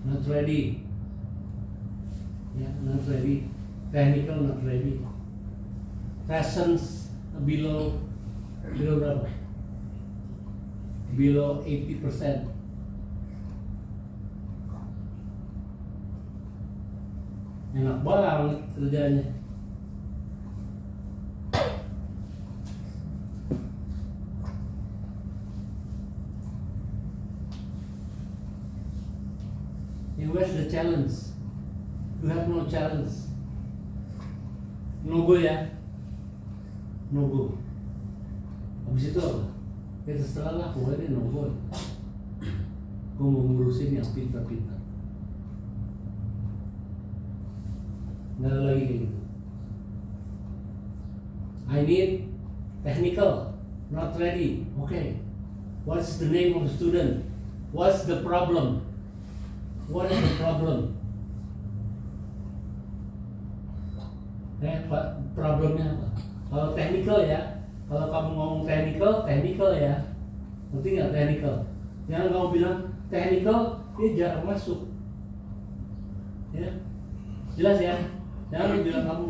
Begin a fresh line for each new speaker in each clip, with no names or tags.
not ready. Yeah, not ready. Technical, not ready. Presence below berapa? Below 80%. Enak banget kerjanya. Where's the challenge? You have no challenge. No go ya? No go. Habis itu apa? Ya terserah lah, pokoknya no go. Gue mau ngurusin yang pintar-pintar. Nggak ada lagi kayak gitu. I need technical, not ready. Okay. What's the name of the student? What's the problem? What is the problem? Problemnya apa? Kalau technical ya, kalau kamu ngomong technical ya, ngerti nggak technical? Jangan kamu bilang technical, dia jarang masuk. Ya, jelas ya? Jangan bilang kamu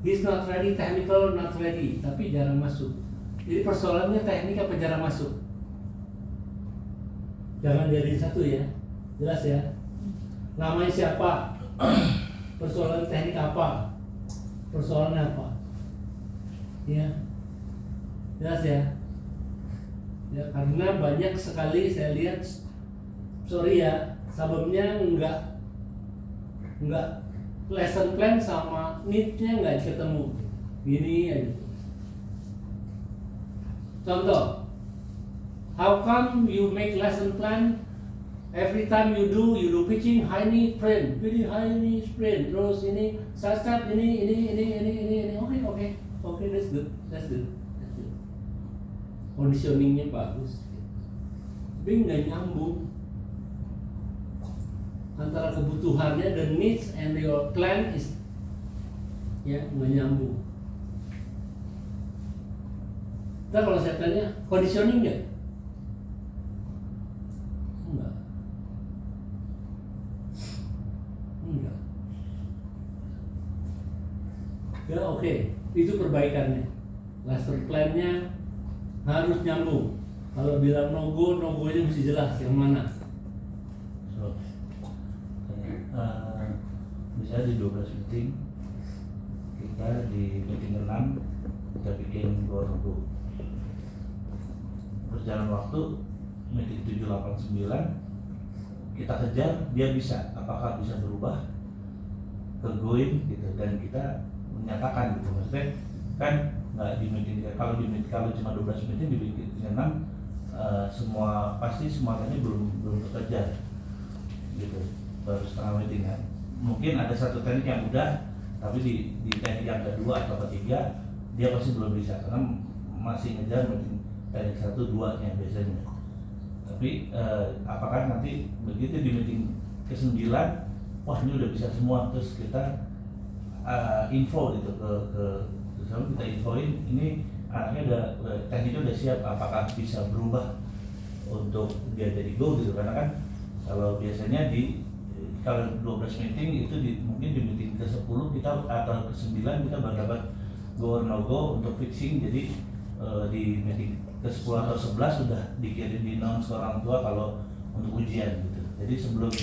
he's not ready, technical not ready, tapi jarang masuk. Jadi persoalannya teknik apa jarang masuk? Jangan jadi satu ya, jelas ya? Namanya siapa? Persoalan teknik apa? Persoalannya apa? Ya, jelas ya? Ya, karena banyak sekali saya lihat, sorry ya, sebelumnya enggak lesson plan sama need-nya enggak ketemu. Gini aja. Contoh, how come you make lesson plan? Every time you do pitching high knee sprain, really high knee sprain, terus ini start ini, okay, that's good. Conditioningnya bagus, tapi nggak nyambung antara kebutuhannya, the needs and your plan is, ya nggak nyambung. Ntar kalau saya tanya conditioning nggak? Enggak. Ya oke, itu perbaikannya. Lesson plan-nya harus nyambung. Kalau bilang no go-nya mesti jelas yang mana.
So, misalnya di 12 meeting, kita di meeting 6 kita bikin go no go. Berjalan waktu meeting 7, 8, 9 kita kejar, dia bisa, apakah bisa berubah ke going gitu, dan kita menyatakan gitu, maksudnya kan nggak di meeting, kalau cuma 12 meeting di meeting 6 semua pasti semuanya belum terkejar gitu, baru setengah meeting kan. Mungkin ada satu teknik yang udah, tapi di teknik yang kedua atau ketiga dia pasti belum bisa karena masih ngejar meeting teknik 1, 2-nya biasanya. Tapi apakah nanti begitu di meeting ke-9, wah ini udah bisa semua, terus kita info gitu selalu kita infoin ini anaknya tekniknya udah siap, apakah bisa berubah untuk dia jadi go gitu, karena kan kalau biasanya kalau 12 meeting itu mungkin di meeting ke-10 kita atau ke-9 kita baru dapat go or no go untuk fixing, jadi di meeting ke-10 atau 11 sudah dikirim di announce ke orang tua kalau untuk ujian gitu. Jadi sebelum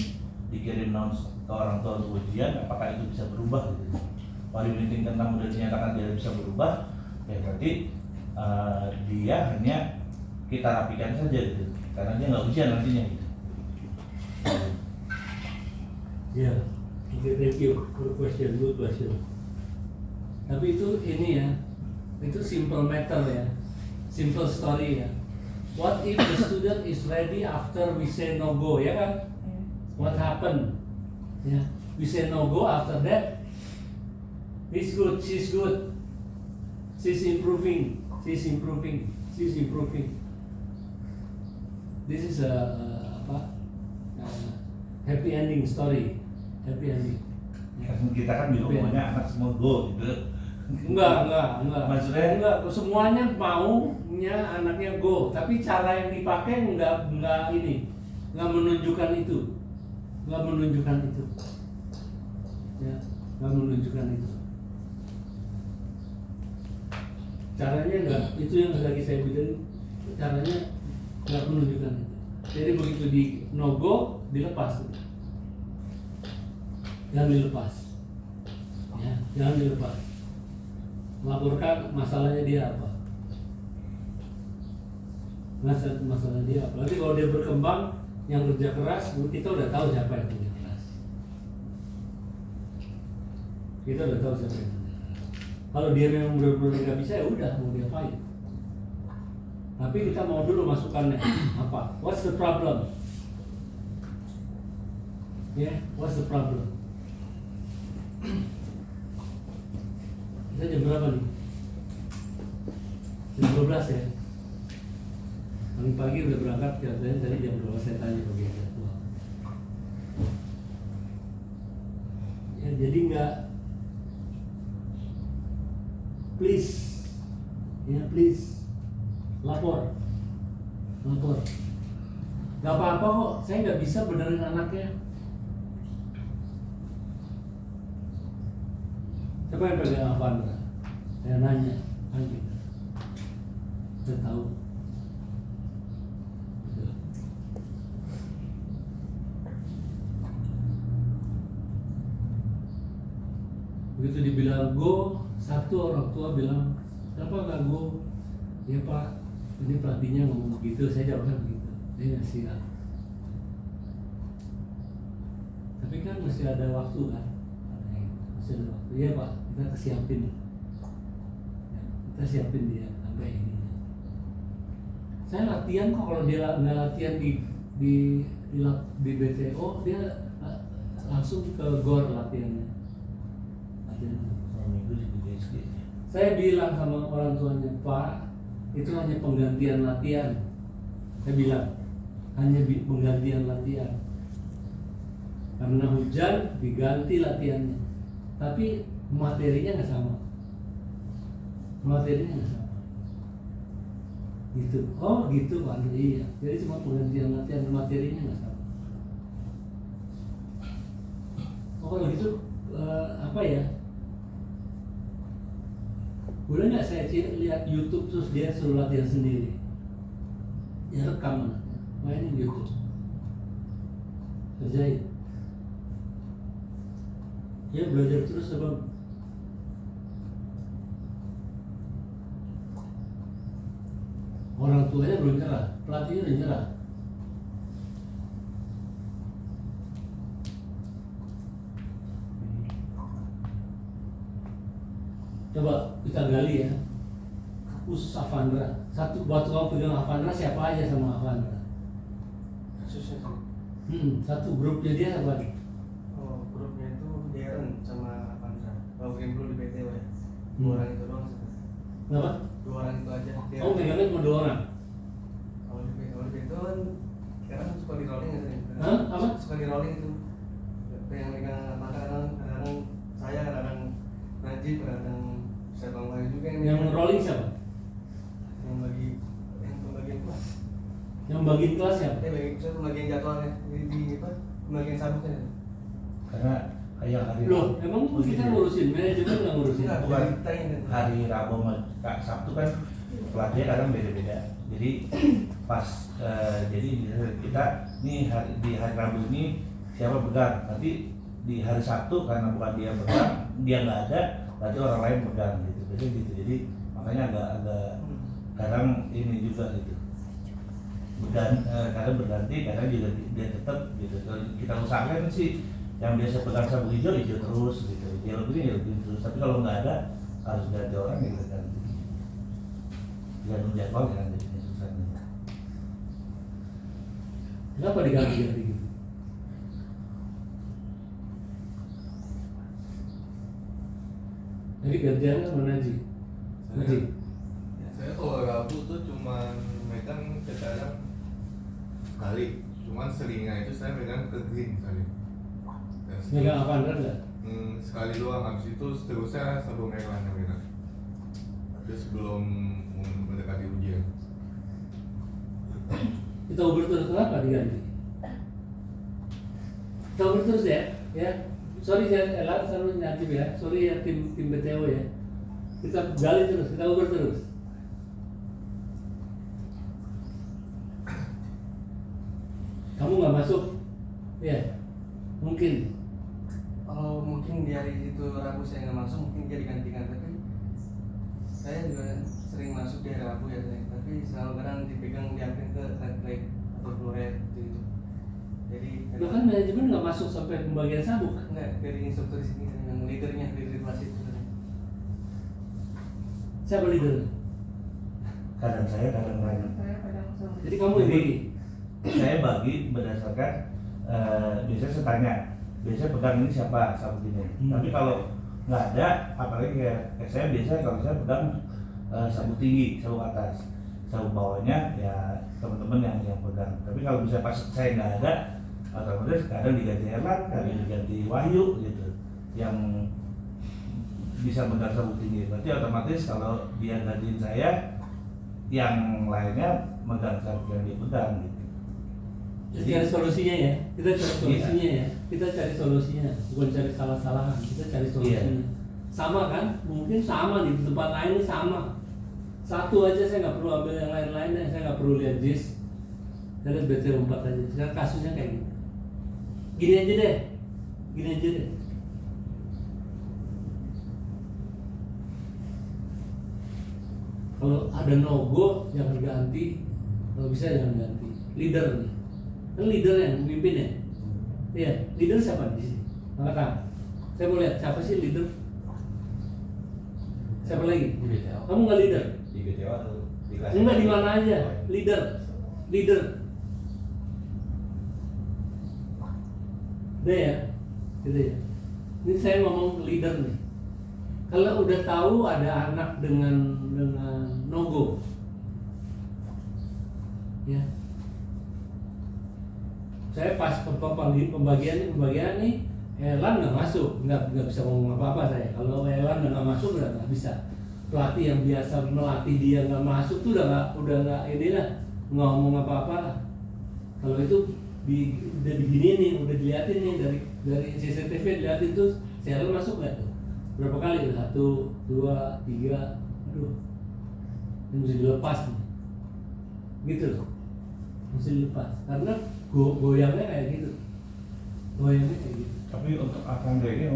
dikirim announce ke orang tua untuk ujian, apakah itu bisa berubah gitu. Kalau di meeting ke-6 sudah dinyatakan dia bisa berubah, ya berarti dia hanya kita rapikan saja gitu, karena dia nggak ujian nantinya gitu.
Ya, okay, thank you for question, good question. Tapi itu ini ya, itu simple matter ya. Simple story ya. What if the student is ready after we say no go, ya kan? What happened? Ya, we say no go, after that he's good, she's good, she's improving. This is a happy ending story, happy ending.
Kita kan maunya anak semua go gitu.
Enggak.
Maksudnya
enggak, semuanya maunya anaknya go, tapi cara yang dipakai enggak menunjukkan itu. nggak menunjukkan itu, ya, nggak menunjukkan itu. Caranya nggak, itu yang lagi saya bilang, caranya nggak menunjukkan itu. Jadi begitu di no go, dilepas, jangan dilepas, ya, jangan dilepas. Laporkan masalahnya dia apa, masalah dia apa. Nanti kalau dia berkembang, yang kerja keras, kita udah tahu siapa yang kerja keras. Kita udah tahu siapa yang kerja keras. Kalau dia memang benar-benar nggak bisa, ya udah, mau diapain. Tapi kita mau dulu masukannya apa? What's the problem? Ya, what's the problem? Kita jam berapa nih? Jam 12 ya. Pagi udah berangkat, katanya tadi jam 12 saya tanya bagi jadwal. Ya, jadi nggak, please, ya please, lapor. Gak apa-apa kok, saya nggak bisa benerin anaknya. Siapa yang pegang Avandra? Saya nanya, kan gitu. Saya tahu. Begitu dibilang go, satu orang tua bilang, kenapa nggak go? Ya Pak, ini pelatihnya ngomong begitu, saya jawabnya begitu. Dia nggak siap. Tapi kan masih ada waktu kan? Masih ada waktu. Iya Pak, kita kesiapin. Ya, kita siapin dia sampai ini. Saya latihan kok, kalau dia nggak latihan di BTO, dia langsung ke GOR latihannya.
Minggu di BSD.
Saya bilang sama orang tuanya, Pak, itu hanya penggantian latihan. Saya bilang, hanya penggantian latihan. Karena hujan, diganti latihannya. Tapi materinya nggak sama. Materinya nggak sama. Gitu. Oh gitu Pak, iya. Jadi cuma penggantian latihan, materinya nggak sama. Oh kalau gitu, apa ya? Boleh nggak saya lihat YouTube terus dia suruh latihan sendiri? Ya rekam anaknya, mainin YouTube, kerjain. Ya belajar terus sebab orang tuanya belum nyerah, pelatihnya udah nyerah. Coba kita gali ya, khusus Avandra. Satu waktu kamu pegang Avandra, siapa aja sama Avandra?
Kasusnya tuh.
Satu grupnya dia apa nih?
Oh, grupnya itu Darren sama Avandra. Kalau game dulu di BTW ya. Dua orang itu doang sih.
Kenapa?
Dua orang itu aja.
Kamu pegangnya cuma 2 orang?
Kalau di BTW kan sekarang suka di rolling nggak sih?
Hah? Apa?
Suka di rolling itu. Pegang kadang-kadang saya, kadang Najib, kadang saya Bang Wahyu juga
Yang rolling siapa?
yang pembagian kelas.
Yang bagiin kelas siapa?
Saya pembagian jadwalnya di apa? Pembagian sabuknya.
Karena kayak hari
Loh, emang kita ngurusin, manajemen nggak ngurusin?
Enggak,
Bukan.
ditanya.
hari Rabu sama Sabtu kan pelatihnya kadang beda-beda. Jadi pas jadi kita nih di hari Rabu ini siapa pegang, nanti di hari Sabtu karena bukan dia pegang, dia nggak ada, berarti orang lain pegang gitu. Jadi makanya agak kadang ini juga gitu. Dan kadang berganti, kadang juga dia tetap gitu. Kalau kita usahakan sih yang biasa pegang sabuk hijau terus gitu. Dia lebih terus. Tapi kalau nggak ada harus ganti orang ya kita ganti. Gantung jadwal kan jadinya susahnya.
Kenapa diganti-ganti gitu? Jadi gantiannya sama Najib. Najib.
Saya kalau Rabu tuh cuma megang kadang sekali, cuman seringnya itu saya megang ke green sekali. Dan
Megang Avandra nggak?
sekali doang, habis itu seterusnya sabung airline megang. Itu sebelum mendekati ujian.
Kita ngobrol terus kenapa diganti? cover terus ya, ya. Sorry saya Elan, selalu Najib ya. Sorry ya tim BTO ya. Kita gali terus, kita ukur terus. Kamu nggak masuk, ya? Mungkin.
Kalau mungkin di hari itu Rabu saya nggak masuk, mungkin dia digantikan. Tapi saya juga sering masuk di hari Rabu ya, tapi selalu kadang dipegang diambil ke red flag atau blue red gitu. Jadi
Bahkan manajemen nggak masuk sampai pembagian sabuk.
enggak dari instruktur di sini yang leadernya leader kelas itu.
Siapa leader?
Kadang saya, kadang lain.
Jadi kamu yang
Jadi,
bagi.
saya bagi berdasarkan biasanya saya tanya, biasanya pegang ini siapa sabuk ini. Tapi kalau nggak ada, apalagi kayak saya biasanya kalau saya pegang sabuk tinggi, sabuk atas, sabuk bawahnya ya teman-teman yang pegang. Tapi kalau bisa pas saya nggak ada, otomatis kadang diganti Erlan, kadang diganti Wahyu gitu, yang bisa pegang sabuk tinggi. Berarti otomatis kalau dia gantiin saya, yang lainnya megang sabuk yang dia pegang gitu.
Jadi cari solusinya ya, kita cari solusinya ya, kita cari solusinya, bukan cari salah-salahan, kita cari solusinya. Sama kan? Mungkin sama di tempat lain ini sama. Satu aja saya nggak perlu ambil yang lain-lain, saya nggak perlu lihat JIS, saya lihat BT4 aja. Sekarang kasusnya kayak gini. Gini aja deh, gini aja deh. Kalau ada no-go jangan ganti, kalau bisa jangan ganti. Leader nih. Kan leader yang memimpin ya? Iya, leader siapa di sini? Angkat tangan. Saya mau lihat siapa sih leader? Siapa lagi?
Di BTO.
Kamu nggak leader?
Di BTO atau di kelas?
Enggak, di mana aja? Leader. Leader. Udah ya? Gitu ya. Ini saya ngomong leader nih. Kalau udah tahu ada anak dengan no-go, ya. Saya pas pembagian nih, Erlan nggak masuk, nggak bisa ngomong apa-apa saya. Kalau Erlan nggak masuk udah nggak bisa. Pelatih yang biasa melatih dia nggak masuk tuh udah nggak ini lah, nggak ngomong apa-apa lah. Kalau itu udah begini nih, udah diliatin nih dari CCTV diliatin tuh, si Erlan masuk nggak tuh? Berapa kali? 1, 2, 3, aduh, ini mesti dilepas nih, gitu loh, mesti dilepas karena goyangnya kayak gitu.
Tapi untuk Avanda ini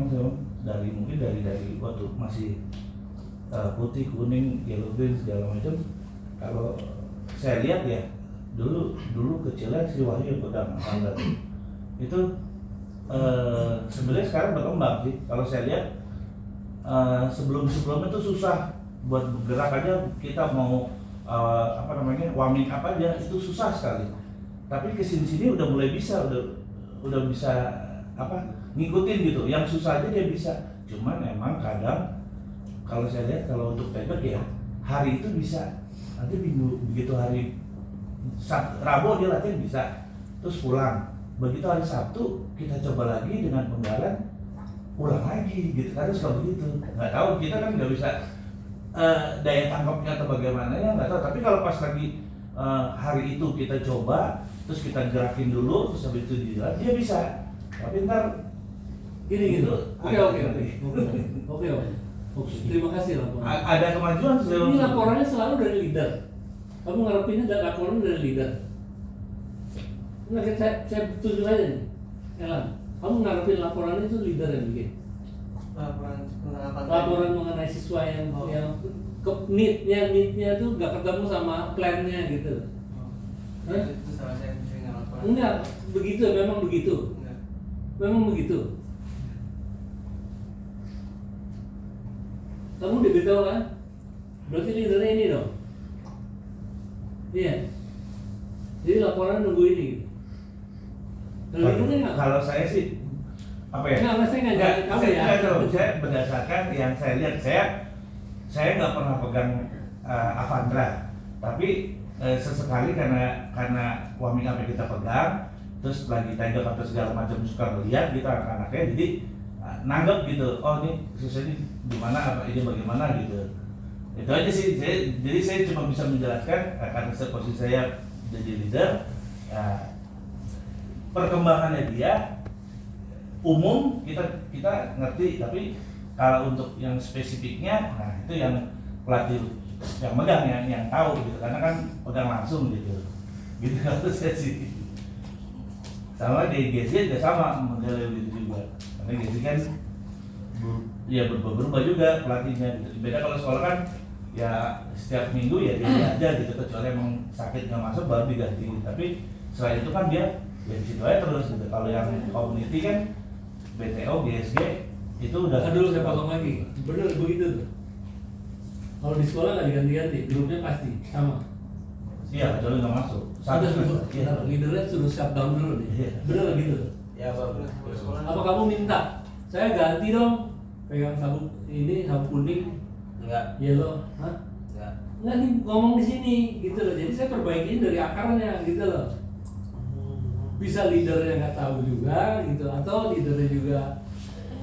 mungkin dari waktu masih putih, kuning, yellow green segala macam. Kalau saya lihat ya dulu kecilnya si Wahyu yang pegang Avanda itu sebenarnya sekarang berkembang sih. Kalau saya lihat sebelumnya itu susah buat bergerak aja, kita mau warming up aja itu susah sekali. Tapi kesini udah mulai bisa, udah bisa ngikutin gitu. Yang susah aja dia bisa. Cuman emang kadang kalau saya lihat kalau untuk tebak ya hari itu bisa, nanti minggu begitu hari Rabu dia latihan bisa, terus pulang. Begitu hari Sabtu kita coba lagi dengan penggalan, ulang lagi gitu. Kadang suka begitu. Nggak tahu, kita kan nggak bisa daya tangkapnya atau bagaimana ya nggak tahu. Tapi kalau pas lagi hari itu kita coba, terus kita gerakin dulu, terus habis itu dia bisa. Tapi ntar
Gini gitu. Oke.
Oke.
Terima kasih laporan.
Ada kemajuan sejauh
Ini laporannya selalu dari leader. Kamu ngarepinnya ada laporan dari leader. Nah, saya tunjuk aja nih, Elan. Kamu ngarepin laporan itu leader yang bikin.
Laporan tentang apa?
Laporan mengenai siswa yang need-nya tuh nggak ketemu sama plan-nya gitu. Hah?
Itu salah saya dengan laporan.
Enggak, begitu, memang begitu.
Enggak.
Memang begitu. Kamu diberitahu kan? Berarti leadernya ini dong. Iya. Jadi laporan nunggu ini. Kalau leadernya nggak?
Kalau saya sih apa ya?
Nggak, saya nggak jalan kamu ya.
Saya berdasarkan yang saya lihat, saya nggak pernah pegang Avandra, tapi sesekali karena warming up yang kita pegang, terus lagi tagger atau segala macam suka melihat gitu anak-anaknya, jadi nanggap gitu, oh ini susahnya di mana, apa ini bagaimana gitu. Itu aja sih. Jadi saya cuma bisa menjelaskan karena posisi saya jadi leader, perkembangannya dia umum kita ngerti, tapi kalau untuk yang spesifiknya, nah itu yang pelatih yang megang yang tahu gitu, karena kan pegang langsung gitu kalau saya sih. Sama di GC juga sama modelnya gitu juga, karena GC kan ya berubah juga pelatihnya gitu. Beda kalau sekolah kan ya setiap minggu ya dia aja gitu, kecuali emang sakit nggak masuk baru diganti. Tapi selain itu kan dia ya di situ aja terus gitu. Kalau yang community kan BTO, GSG itu udah.
Dulu saya potong lagi, bener begitu tuh. Kalau di sekolah nggak diganti-ganti, grupnya pasti sama.
Iya, kecuali nggak masuk.
Sudah
Satu.
ya, leadernya suruh shutdown dulu nih.
Iya.
Bener gitu.
Ya bang.
Apa kamu minta saya ganti dong pegang sabuk ini, sabuk kuning,
Enggak.
yellow, hah?
Enggak.
Nggak nih ngomong di sini gitu loh. Jadi saya perbaiki dari akarnya gitu loh. Bisa leadernya nggak tahu juga gitu, atau leadernya juga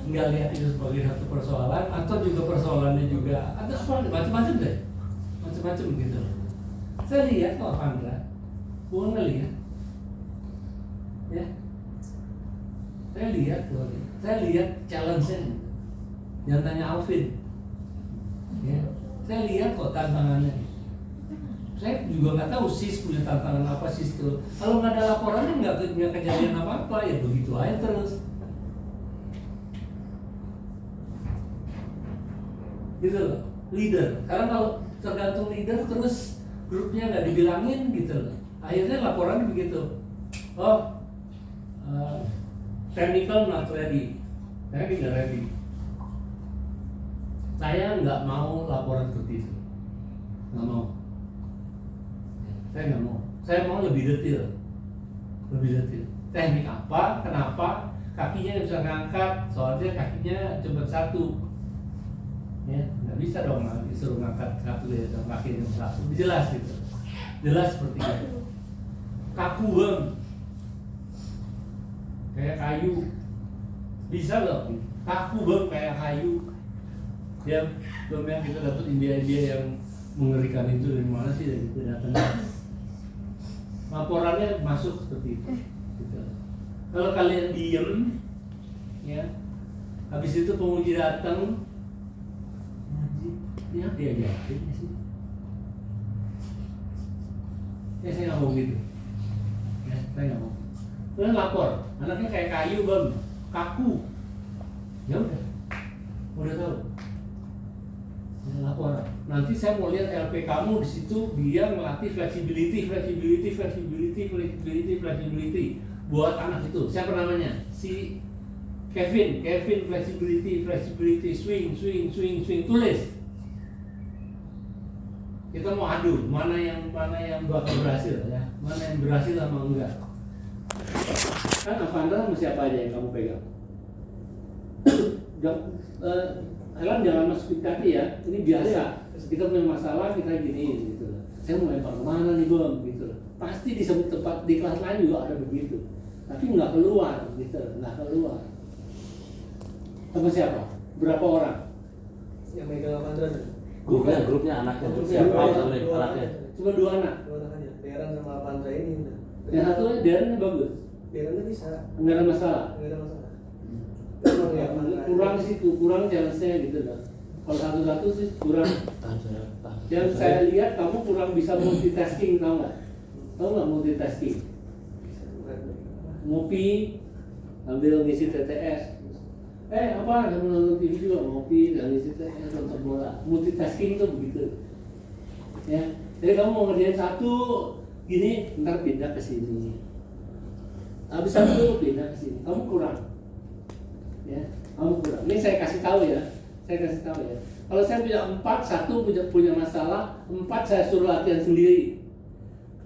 nggak lihat itu sebagai satu persoalan, atau juga persoalannya juga ada apa macam-macam deh, macam-macam gitu loh. Saya lihat kok Pandra, bukan ngelihat, ya. Saya lihat challenge-nya. Jangan tanya Alvin, ya. Saya lihat kok tantangannya. Saya juga nggak tahu SIS punya tantangan apa SIS itu. Kalau nggak ada laporannya nggak kejadian apa-apa, ya begitu aja terus. Gitu loh, leader. Karena kalau tergantung leader terus grupnya nggak dibilangin gitu loh. Akhirnya laporannya begitu. Oh, technical not ready. Saya tidak ready. Saya nggak mau laporan seperti itu. Nggak mau. Saya nggak mau. Saya mau lebih detail. Teknik apa, kenapa, kakinya bisa ngangkat, soalnya kakinya cuma satu. Ya, nggak bisa dong disuruh ngangkat satu ya, kakinya cuma satu. Jelas gitu. Jelas seperti itu. Kaku bang. Kayak kayu. Bisa loh. Kaku bang kayak kayu. Ya, belum yang kita dapat India yang mengerikan itu dari mana sih, dari datangnya. Laporannya masuk seperti itu. Gitu. Kalau kalian diem, ya, habis itu penguji datang, ya diajarin sih. Ya saya nggak mau gitu. Ya saya nggak mau. Kalian lapor, anaknya kayak kayu bang, kaku. Ya udah tahu. Ya, lapor. Nanti saya mau lihat LP kamu di situ, dia melatih flexibility buat anak itu. Siapa namanya? Si Kevin flexibility swing, tulis. Kita mau adu mana yang bakal berhasil ya, mana yang berhasil sama enggak. Kan Avanda mesti apa aja yang kamu pegang. Kalian jangan masuk kaki ya, ini biasa. Kita punya masalah, kita gini gitu. Saya mau lempar kemana nih bang gitu. Pasti di sebut tempat di kelas lain juga ada begitu. Tapi nggak keluar gitu, nggak keluar. Sama siapa? Berapa orang?
Yang megang Avanda.
Grupnya anaknya.
Grupnya,
Anaknya.
Cuma 2 anak.
Dua anak aja. Deran sama Avanda ini.
Yang satu Darrennya bagus,
Derannya bisa.
nggak ada masalah.
Nggak ada masalah.
Kurang situ, kurang challenge-nya gitu kan. Kalau satu-satu sih kurang. Dan saya lihat kamu kurang bisa multitasking, tahu nggak? Tahu nggak multitasking? Ngopi, ambil ngisi TTS. Apa? Kamu nonton TV juga ngopi, dan ngisi TTS, nonton bola. Multitasking tuh begitu. Ya, jadi kamu mau ngerjain satu, gini, ntar pindah ke sini. Habis satu pindah ke sini. Kamu kurang. Ya, kamu kurang. Ini saya kasih tahu ya. Kalau saya punya 4, 1 punya masalah, 4 saya suruh latihan sendiri.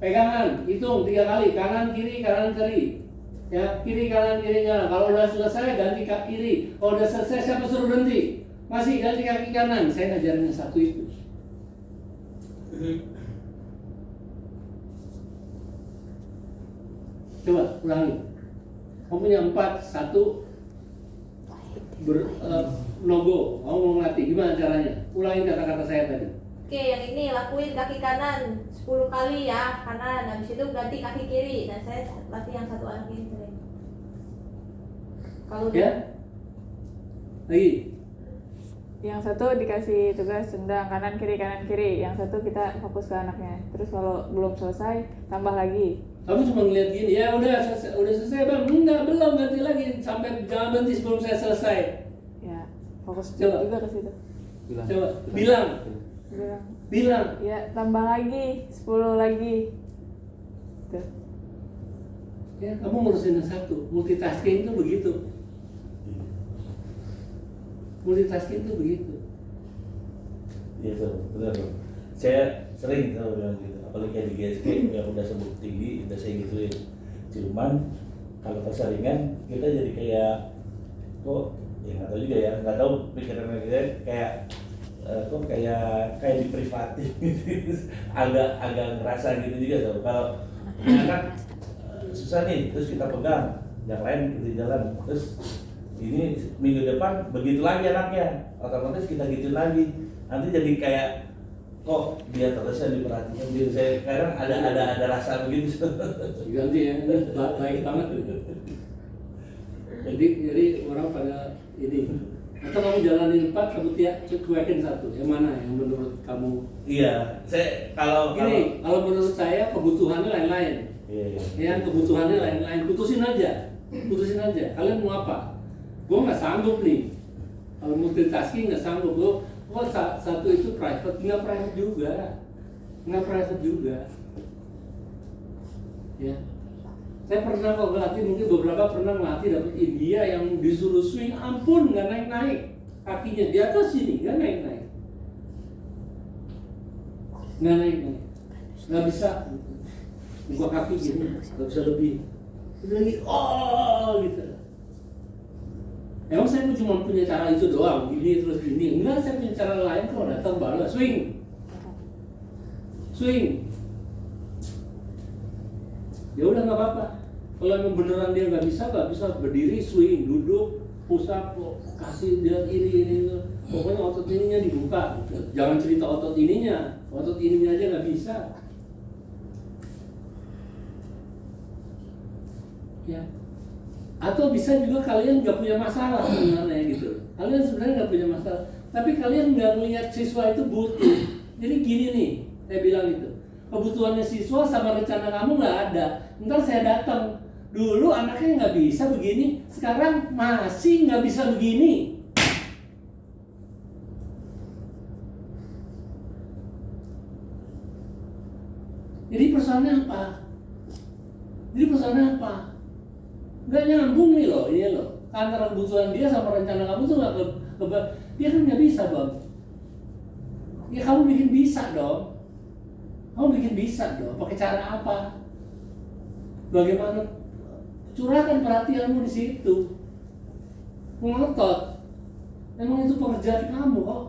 Pegangan, hitung 3 kali, kanan kiri. Ya, kiri kanan. Kalau udah selesai ganti kaki kiri. Kalau udah selesai siapa suruh berhenti? Masih ganti kaki kanan. Saya ngajarin yang satu itu. Coba ulangi. Kamu punya 4, 1 no-go, kamu mau ngelatih, gimana caranya? Ulangin kata-kata saya tadi.
Oke, yang ini lakuin kaki kanan 10 kali ya, kanan. Habis itu ganti kaki kiri. Dan saya latih yang satu lagi. Kalau
Ya, lagi.
Yang satu dikasih tugas tendang kanan kiri, yang satu kita fokus ke anaknya. Terus kalau belum selesai tambah lagi.
Kamu cuma ngeliat gini, ya udah selesai bang, enggak belum, ganti lagi sampai jangan berhenti sebelum saya selesai.
Ya fokus
Coba.
juga ke situ.
Coba bilang,
Bilang ya tambah lagi 10 lagi. Tuh.
ya kamu ngurusin yang satu, multitasking itu begitu. Multitasking itu begitu.
Iya benar. Saya sering kalau bilang gitu, apalagi kayak di GSK yang udah sebut tinggi, udah saya gituin. Cuman kalau keseringan kita jadi kayak kok ya nggak tahu juga ya, nggak tahu pikiran kita kayak kok kayak diprivatin gitu. agak ngerasa gitu juga tuh. Kalau anak susah nih, terus kita pegang, yang lain kita jalan, terus ini minggu depan begitu lagi anaknya, otomatis kita gituin lagi, nanti jadi kayak kok dia terusnya diperhatikan diri saya. Sekarang ada rasa begitu.
Ganti ya, ini baik banget. Jadi orang pada ini. Atau kamu jalanin 4, kamu cuekin 1. Yang mana yang menurut kamu?
Iya, saya kalau
menurut saya kebutuhannya lain-lain.
iya.
Ya, kebutuhannya lain-lain. Putusin aja. Kalian mau apa? Gue nggak sanggup nih. Kalau multitasking nggak sanggup. Satu itu private, nggak private juga. Ya. Saya pernah kok ngelatih, mungkin beberapa pernah ngelatih dapat India yang disuruh swing, ampun nggak naik kakinya di atas sini, nggak naik, nggak bisa, buka kaki gini, nggak bisa lebih, udah lagi, gitu. Emang saya cuma punya cara itu doang, gini terus gini, enggak, saya punya cara lain. Kalau datang balas swing. Ya udah nggak apa-apa. Kalau emang beneran dia nggak bisa berdiri, swing, duduk, push up, kasih dia ini itu. Pokoknya otot ininya dibuka. Jangan cerita otot ininya aja nggak bisa. Ya. Atau bisa juga kalian nggak punya masalah sebenarnya gitu. Kalian sebenarnya nggak punya masalah, tapi kalian nggak melihat siswa itu butuh. Jadi gini nih, saya bilang itu. Kebutuhannya siswa sama rencana kamu nggak ada. Ntar saya datang, dulu anaknya nggak bisa begini, sekarang masih nggak bisa begini. Jadi persoalannya apa? Nggak nyambung nih loh, ini loh. Antara kebutuhan dia sama rencana kamu tuh nggak dia kan nggak bisa bang. Ya kamu bikin bisa dong. Pakai cara apa? Bagaimana? Curahkan perhatianmu di situ. Ngotot. Emang itu pekerjaan kamu kok.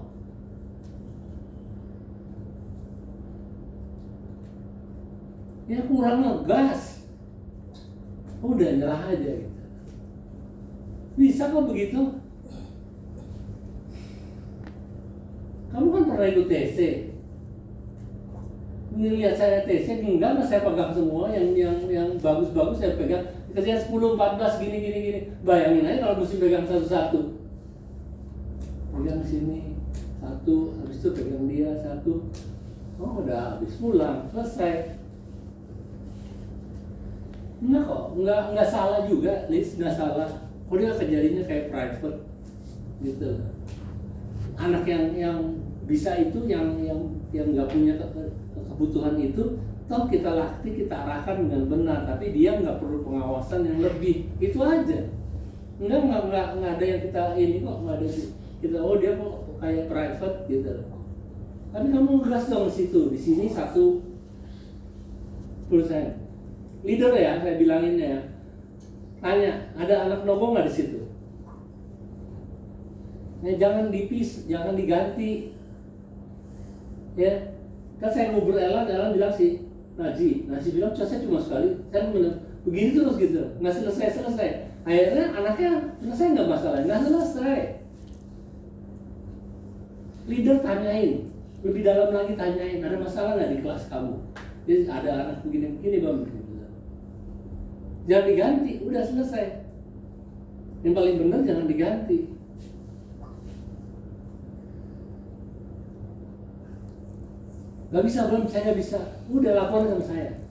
Ya kurang ngegas. Udah nyerah aja gitu. Bisa kok begitu? Kamu kan pernah ikut TC. Lihat saya TC, enggak saya pegang semua yang bagus-bagus saya pegang. Kerjaan 10, 14 gini. Bayangin aja kalau mesti pegang satu-satu. Pegang sini satu, habis itu pegang dia satu. Oh udah habis, pulang, selesai. Enggak salah juga, Liz, enggak salah. Kok dia kejadiannya kayak private gitu. Anak yang bisa itu yang nggak punya kebutuhan itu, toh kita latih, kita arahkan dengan benar, tapi dia nggak perlu pengawasan yang lebih, itu aja. Nggak ada yang kita ini kok, nggak ada kita dia kok kayak private gitu. Tapi kamu gas dong di situ, di sini 1%. Leader ya, saya bilangin ya. Tanya, ada anak nongol nggak di situ? Nah, jangan jangan diganti. Ya, kan saya ngobrol Ella bilang si Naji bilang saya cuma sekali, saya begini terus gitu, nggak selesai. Akhirnya anaknya selesai nggak masalah, nggak selesai. Leader tanyain, lebih dalam lagi tanyain, ada masalah nggak di kelas kamu? Jadi ada anak begini bang, jangan diganti, udah selesai. Yang paling benar jangan diganti. Gak bisa Bang, saya gak bisa. Udah lapor sama saya.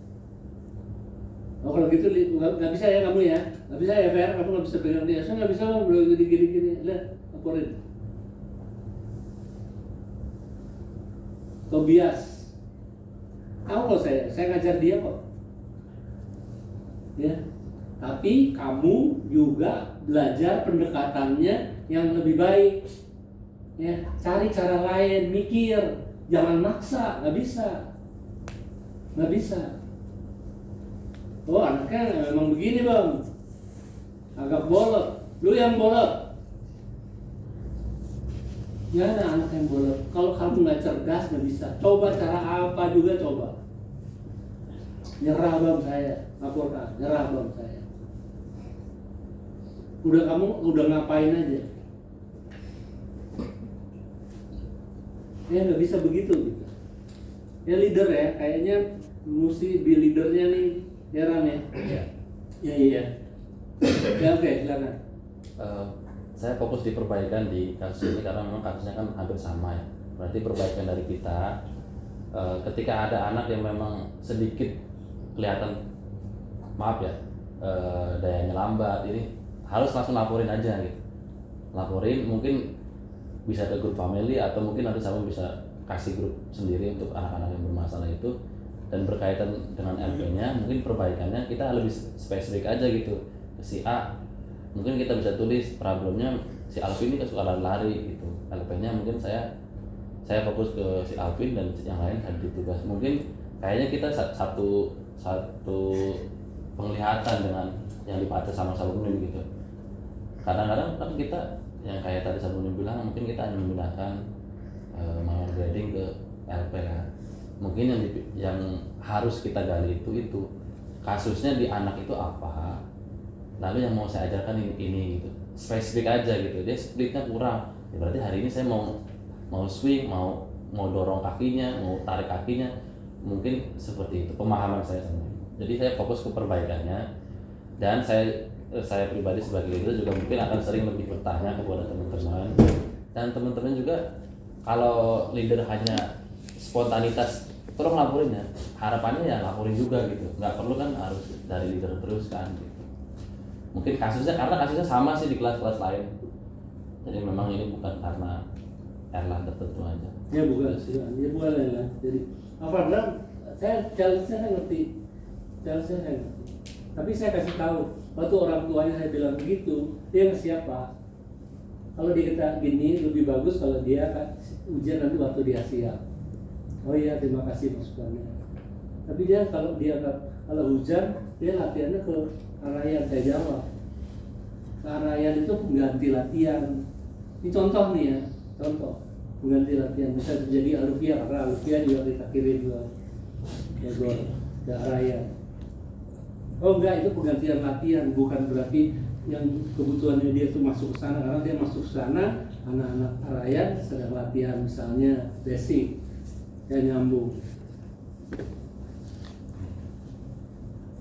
Oh kalau gitu gak bisa ya kamu ya. Gak bisa ya Fer, kamu gak bisa pegang dia. Saya gak bisa Bang, udah gini-gini. Lihat, laporin. Tobias. Tahu kok saya ngajar dia kok. Ya. Tapi kamu juga belajar pendekatannya yang lebih baik. Ya, cari cara lain, mikir, jangan maksa, nggak bisa. Oh anaknya memang begini Bang, agak bolot, lu yang bolot. Nggak ada anak yang bolot. Kalau kamu nggak cerdas nggak bisa. Coba cara apa juga coba. Nyerah Bang saya, laporkan, nyerah Bang saya. Kamu udah ngapain aja? Ya nggak bisa begitu gitu. Ya leader ya, kayaknya mesti be leadernya nih, ya Ram ya. Iya. Ya oke, silakan.
Saya fokus di perbaikan di kasus ini karena memang kasusnya kan hampir sama ya. Berarti perbaikan dari kita. Ketika ada anak yang memang sedikit kelihatan, maaf ya, dayanya lambat, ini harus langsung laporin aja gitu. Laporin, mungkin bisa ke grup family atau mungkin nanti sama bisa kasih grup sendiri untuk anak-anak yang bermasalah itu. Dan berkaitan dengan LP-nya, mungkin perbaikannya kita lebih spesifik aja gitu. Si A, mungkin kita bisa tulis problemnya si Alvin ini kesuka lari gitu. LP-nya mungkin saya fokus ke si Alvin dan yang lain saya ditugas. Mungkin kayaknya kita satu penglihatan dengan yang dibaca sama Sabunin gitu. Kadang-kadang kan kita yang kayak tadi Sabunin bilang, mungkin kita hanya menggunakan manual grading ke LP kan. Mungkin yang harus kita gali itu kasusnya di anak itu apa, lalu yang mau saya ajarkan ini gitu, spesifik aja gitu. Dia splitnya kurang ya, berarti hari ini saya mau swing, mau dorong kakinya, mau tarik kakinya, mungkin seperti itu pemahaman saya sama. Jadi saya fokus ke perbaikannya, dan saya pribadi sebagai leader juga mungkin akan sering lebih bertanya kepada teman-teman, dan teman-teman juga kalau leader hanya spontanitas tolong laporin ya, harapannya ya laporin juga gitu, nggak perlu kan harus dari leader terus kan gitu. Mungkin karena kasusnya sama sih di kelas-kelas lain, jadi memang ini bukan karena Erlang tertentu aja.
Ya bukan Erlang. Jadi apa saya challenge-nya ngerti, tapi saya kasih tahu waktu orang tuanya saya bilang begitu, dia siapa? Kalau dia kata gini lebih bagus kalau dia ujian nanti waktu dia siap. Oh iya, terima kasih masukannya. Tapi kalau hujan, dia latihannya ke arayan. Saya jawab, ke arayan itu pengganti latihan. Ini contoh nih ya, pengganti latihan. Bisa terjadi alufia, karena alufia juga kita kirim ke arayan. Oh enggak, itu penggantian latihan, bukan berarti yang kebutuhannya dia tuh masuk ke sana. Karena dia masuk ke sana, anak-anak arayan sedang latihan misalnya basic, dan nyambung.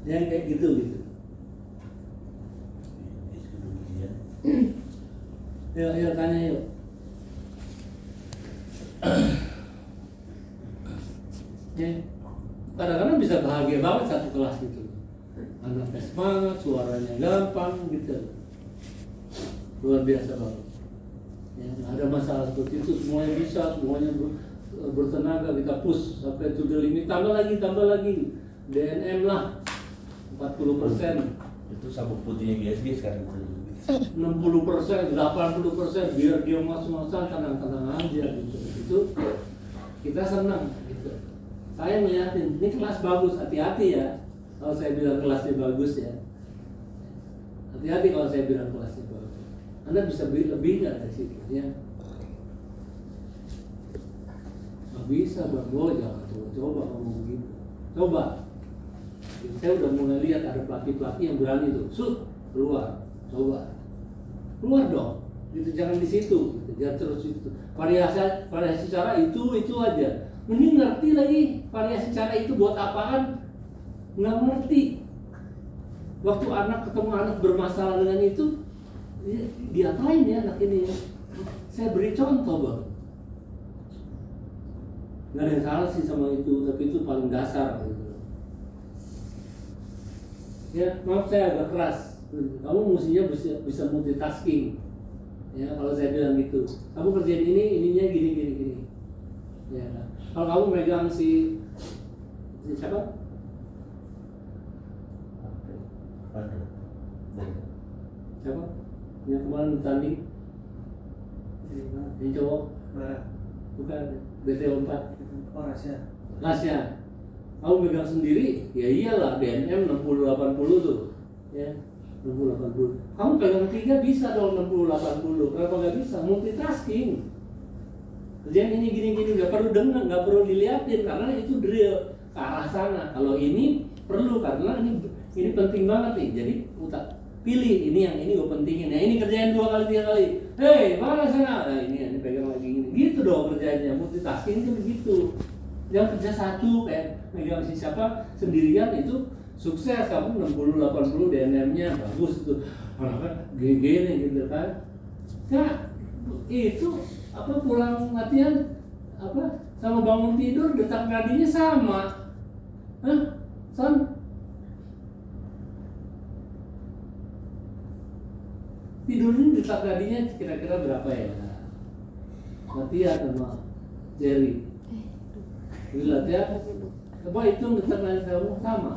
Yang kayak gitu. Yuk tanya yuk. Ya, kadang-kadang bisa bahagia banget satu kelas gitu. Anaknya semangat, suaranya gampang gitu. Luar biasa banget. Ya, ada masalah seperti itu, semuanya bisa, semuanya bertenaga, kita push sampai to the limit, tambah lagi DNM lah 40%,
Itu sabuk putihnya BSG sekarang
60%, 80%, biar dia masuk-masuk tenang-tenang aja gitu. Itu kita senang gitu. Saya melihatin ini kelas bagus, hati-hati ya kalau saya bilang kelasnya bagus ya. Hati-hati kalau saya bilang kelasnya bagus. Anda bisa beli lebih nggak dari situ ya? Nggak bisa Bang, jangan coba ngomong begitu. Coba. Saya udah mulai lihat ada pelatih-pelatih yang berani tuh, keluar, coba. Keluar dong. Gitu, jangan di situ, gitu. Jangan terus itu. Variasi cara itu aja. Mending ngerti lagi variasi cara itu buat apaan? Nggak ngerti. Waktu anak ketemu anak bermasalah dengan itu, diapain ya anak ini ya? Saya beri contoh bang. Nggak ada yang salah sih sama itu, tapi itu paling dasar gitu. Ya maaf saya agak keras. Kamu mestinya bisa multitasking. Ya kalau saya bilang gitu, kamu kerjain ini, ininya gini. Ya kan? Kalau kamu megang si siapa? Siapa? Yang kemarin tanding? Yang cowok? Bukan, BT4.
Oh rahasia.
Rasya. Kamu megang sendiri? Ya iyalah, DNM 60-80 tuh. Ya, 60-80. Kamu pegang 3 bisa dong 60-80. Kenapa nggak bisa? Multitasking. Kerjaan ini gini, nggak perlu dengar, nggak perlu dilihatin karena itu drill ke arah sana. Kalau ini perlu karena ini penting banget nih. Jadi pilih ini yang ini gue pentingin. Ya ini kerjain 2 kali 3 kali. Hei, mana sana? Nah ini pegang lagi gini. Gitu dong kerjanya. Multitasking itu begitu. Jangan kerja satu kayak megang si siapa sendirian itu sukses. Kamu 60-80 DNM-nya bagus itu. Anaknya gini gitu kan. Nah, itu apa pulang latihan apa sama bangun tidur detak nadinya sama. Hah? Son? Tidurnya detak nadinya kira-kira berapa ya? Latihan sama Jerry. Jadi latihan, coba hitung detak nadi kamu sama.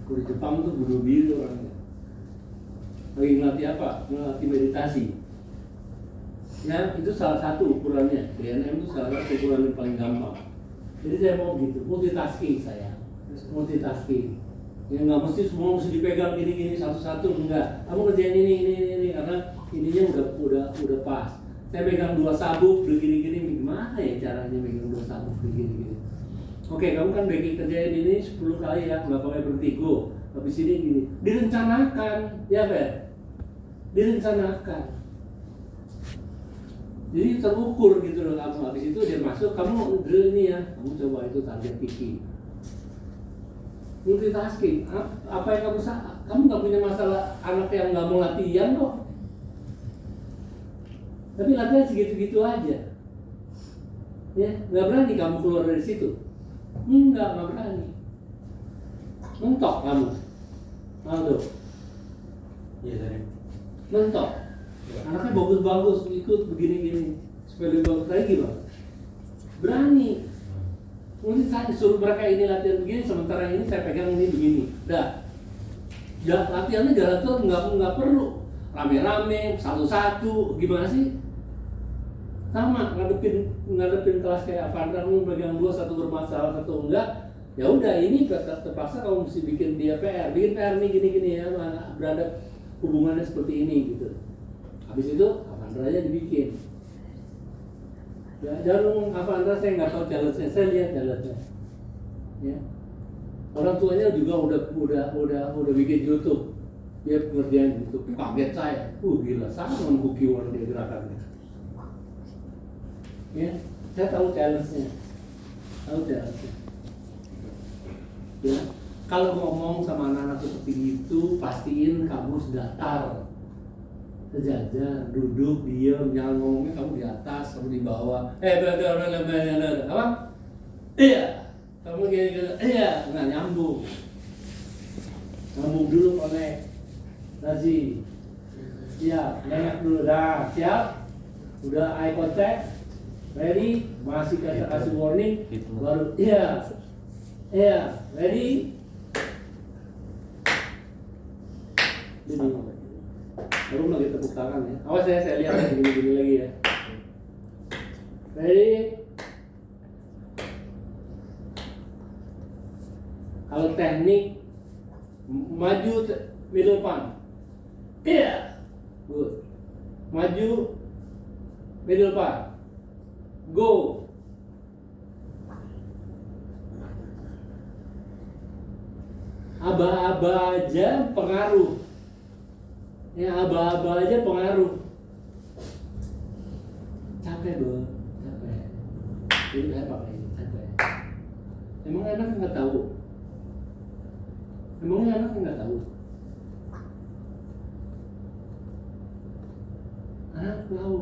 Kalau di Jepang tuh bunuh diri orangnya. Lagi ngelatih apa? Ngelatih meditasi. Ya itu salah satu ukurannya. DNM itu salah satu ukuran yang paling gampang. Jadi saya mau gitu, multitasking saya. Multitasking. Ya nggak mesti semua mesti dipegang gini satu-satu, enggak. Kamu kerjain ini karena ininya udah pas. Saya pegang 2 sabuk begini gimana ya caranya pegang 2 sabuk begini. Oke, kamu kan bagi kerjain ini 10 kali ya, nggak pakai berhenti, go. Habis ini gini, direncanakan, ya Fer? Direncanakan. Jadi terukur gitu loh kamu. Habis itu dia masuk, kamu drill ini ya, kamu coba itu target picky. Multitasking, apa yang kamu nggak punya masalah anak yang nggak mau latihan kok. Tapi latihan segitu-gitu aja. Ya, nggak berani kamu keluar dari situ. Enggak berani. Mentok kamu. Aldo.
Iya tadi.
Mentok. Anaknya bagus-bagus, ikut begini-gini. Sepele bagus lagi gimana? Berani. Mungkin saya disuruh mereka ini latihan begini, sementara ini saya pegang ini begini. Dah. Ya, latihannya jalan tuh nggak perlu rame-rame, satu-satu, gimana sih? Sama ngadepin kelas kayak Avandra, kamu pegang 2, satu bermasalah, satu enggak. Ya udah ini terpaksa kamu mesti bikin dia PR, nih gini ya, berada hubungannya seperti ini gitu. Habis itu Avandra aja dibikin. Ya, jangan ngomong Avandra, saya nggak tahu challenge-nya, saya lihat challenge-nya. Ya. Orang tuanya juga udah bikin YouTube. Dia ngerjain YouTube, kaget saya. Gila, sama dengan keyword dia gerakannya. Ya, saya tahu challenge-nya. Ya, kalau ngomong sama anak-anak seperti itu, pastiin kamu sedatar. Sejajar, duduk, diam, jangan ngomongnya kamu di atas, kamu di bawah. Apa? Iya, kamu gini-gini. Iya, nggak nyambung. Nyambung dulu oleh Razi. Siap, nengok dulu. Dah, siap. Udah eye contact. Ready? Masih kasih warning. Baru, iya. Iya, ready? Ini. Baru lagi tepuk tangan ya. Awas ya, saya lihat ya, gini-gini lagi ya. Ready? Kalau teknik maju middle palm. Iya. Good. Maju middle palm. Go. Aba-aba aja pengaruh. Ya aba-aba aja pengaruh. Capek dong, capek. Jadi saya pakai ini capek. Emang anak nggak tahu. Emangnya anak nggak tahu? Anak tahu,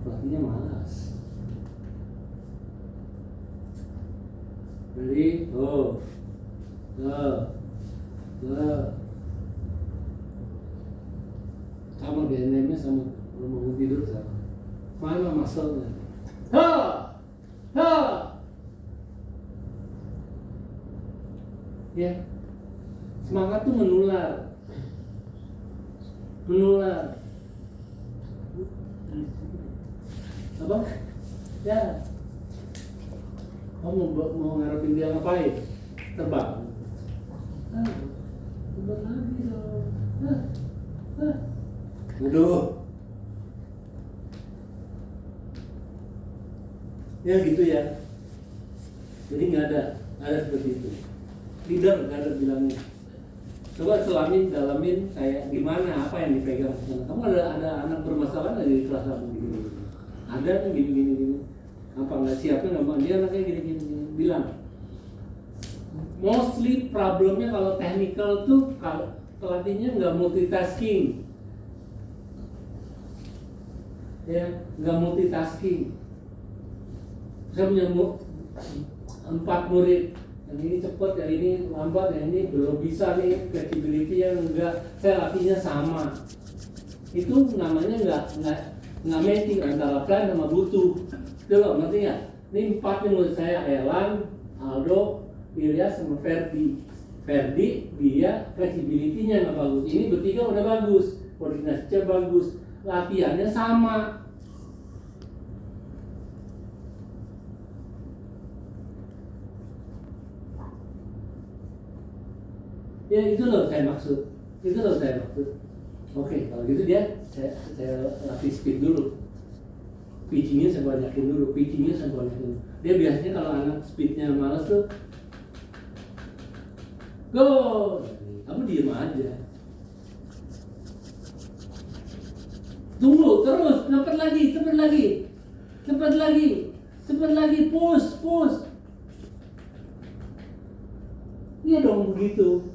pelatihnya malas. Jadi, sama DNM-nya sama kalau mau tidur sama. Mana muscle-nya? Ya, semangat tuh menular. Apa? Ya, kamu mau ngarepin dia ngapain? Terbang. Terbang lagi dong. Aduh. Ya gitu ya. Jadi nggak ada seperti itu. Leader nggak ada bilangnya. Coba dalamin kayak gimana, apa yang dipegang. Kamu ada anak bermasalah nggak di kelas kamu gini? Ada kan gini. Apa nggak siapin sama dia anaknya gini. Bilang. Mostly problemnya kalau technical tuh kalau pelatihnya nggak multitasking. Ya, nggak multitasking. Saya punya 4 murid, yang ini cepat, yang ini lambat, yang ini belum bisa nih, flexibility yang enggak, saya latihnya sama. Itu namanya nggak matching antara plan sama butuh. Itu loh, ngerti nggak? Ini 4 nih menurut saya, Elan, Aldo, Ilyas, sama Ferdi. Ferdi, dia flexibility-nya nggak bagus. Ini bertiga udah bagus, koordinasinya bagus, latihannya sama. Ya itu loh saya maksud. Oke, kalau gitu saya latih speed dulu. Pitchingnya saya banyakin dulu. Dia biasanya kalau anak speednya malas tuh, go, kamu diem aja. Tunggu terus, cepat lagi, push. Iya dong begitu.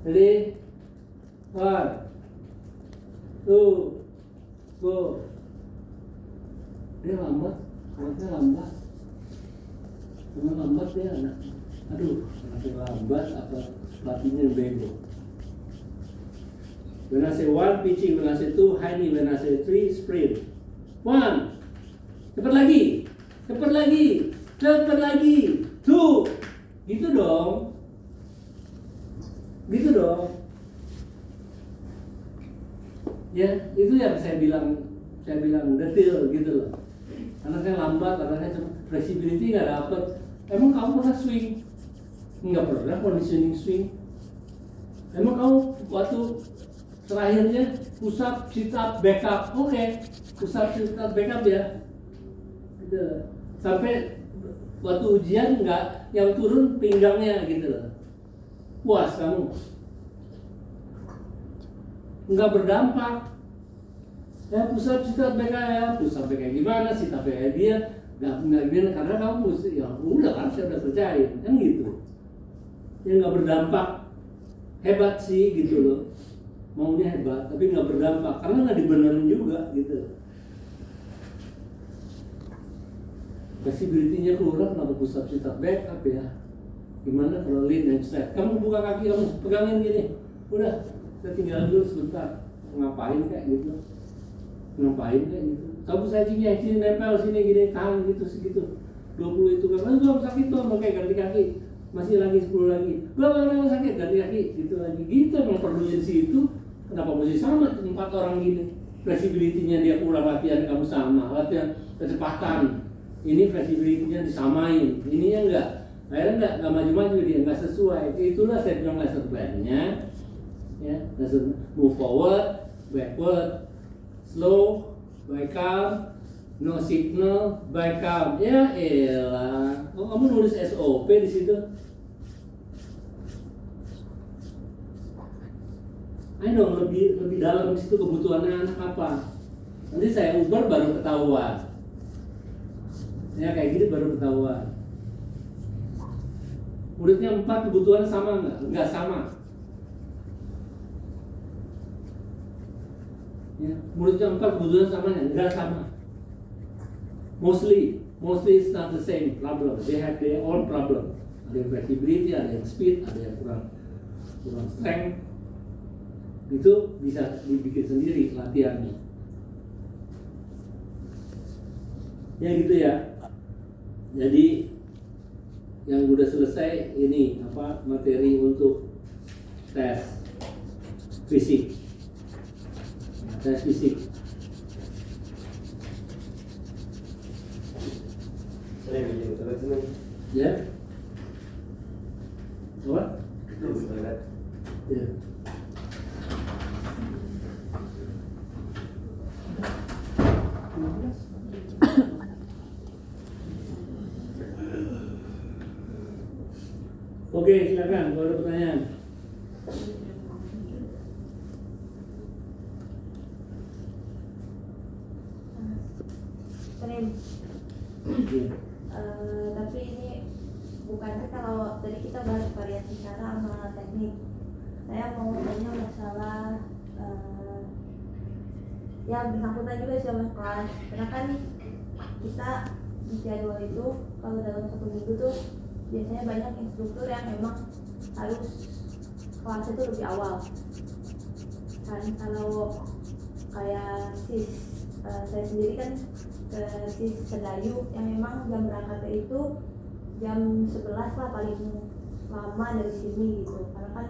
Jadi, 1, 2, go. Dia lambat. Cuma lambat dia anak. Aduh, anaknya lambat apa pelatihnya bego. When I say 1, pitching. When I say 2, high knee. When I say 3, sprint. 1, cepat lagi. 2, gitu dong. Ya, itu yang saya bilang detail gitu loh. Anaknya lambat, anaknya cepat, flexibility nggak dapet. Emang kamu pernah swing? Nggak pernah conditioning swing. Emang kamu waktu terakhirnya push up, sit up, back up, oke. Push up, sit up, back up ya. Gitu. Sampai waktu ujian nggak yang turun pinggangnya gitu loh. Puas kamu. Nggak berdampak. Ya push up, sit up, back up ya. Push up kayak gimana, sit up kayak dia. Nggak gimana karena kamu ya udah kan saya udah percaya kan gitu. Ya nggak berdampak. Hebat sih gitu loh. Maunya hebat tapi nggak berdampak karena nggak dibenerin juga gitu. Flexibility-nya kurang, kenapa push up, sit up, back up ya. Gimana kalau lean and straight? Kamu buka kaki kamu, pegangin gini. Udah, kita tinggal dulu sebentar. Ngapain kayak gitu? Kamu stretching-nya sini nempel sini gini, tahan gitu segitu. 20 itu kan, gua sakit tuh, oke ganti kaki. Masih lagi 10 lagi. Gua sakit ganti kaki, gitu lagi. Gitu emang perluin situ. Kenapa mesti sama 4 orang gini? Flexibility-nya dia kurang, latihan kamu sama, latihan kecepatan. Ini flexibility-nya disamain, ininya enggak. Akhirnya enggak maju-maju dia, enggak sesuai. Itulah saya bilang lesson plan-nya. Ya, lesson move forward, backward, slow, by calm, no signal, by calm. Ya elah. Oh, kamu nulis SOP di situ. Ayo dong lebih dalam di situ kebutuhannya anak apa. Nanti saya uber baru ketahuan. Ya kayak gini baru ketahuan. Muridnya 4 kebutuhan sama nggak? Nggak sama. Ya, muridnya 4 kebutuhan sama nggak sama. Mostly it's not the same problem. They have their own problem. Ada yang flexibility, ada yang speed, ada yang kurang strength. Itu bisa dibikin sendiri latihannya. Ya gitu ya. Jadi yang udah selesai ini apa materi untuk tes fisik. Tes fisik.
Sering video terus nih.
Ya. Apa?
Terus lihat.
Ya. Oke, silakan kalau ada pertanyaan.
Sering.
Ya.
Tapi ini bukan kalau tadi kita bahas variasi cara sama teknik. Saya mau tanya masalah yang bersangkutan juga sama kelas. Karena kan kita di jadwal itu kalau dalam 1 minggu tuh biasanya banyak instruktur yang memang harus kelas itu lebih awal. Kan kalau kayak saya sendiri kan ke sis Sedayu yang memang jam berangkatnya itu jam 11 lah paling lama dari sini gitu, karena kan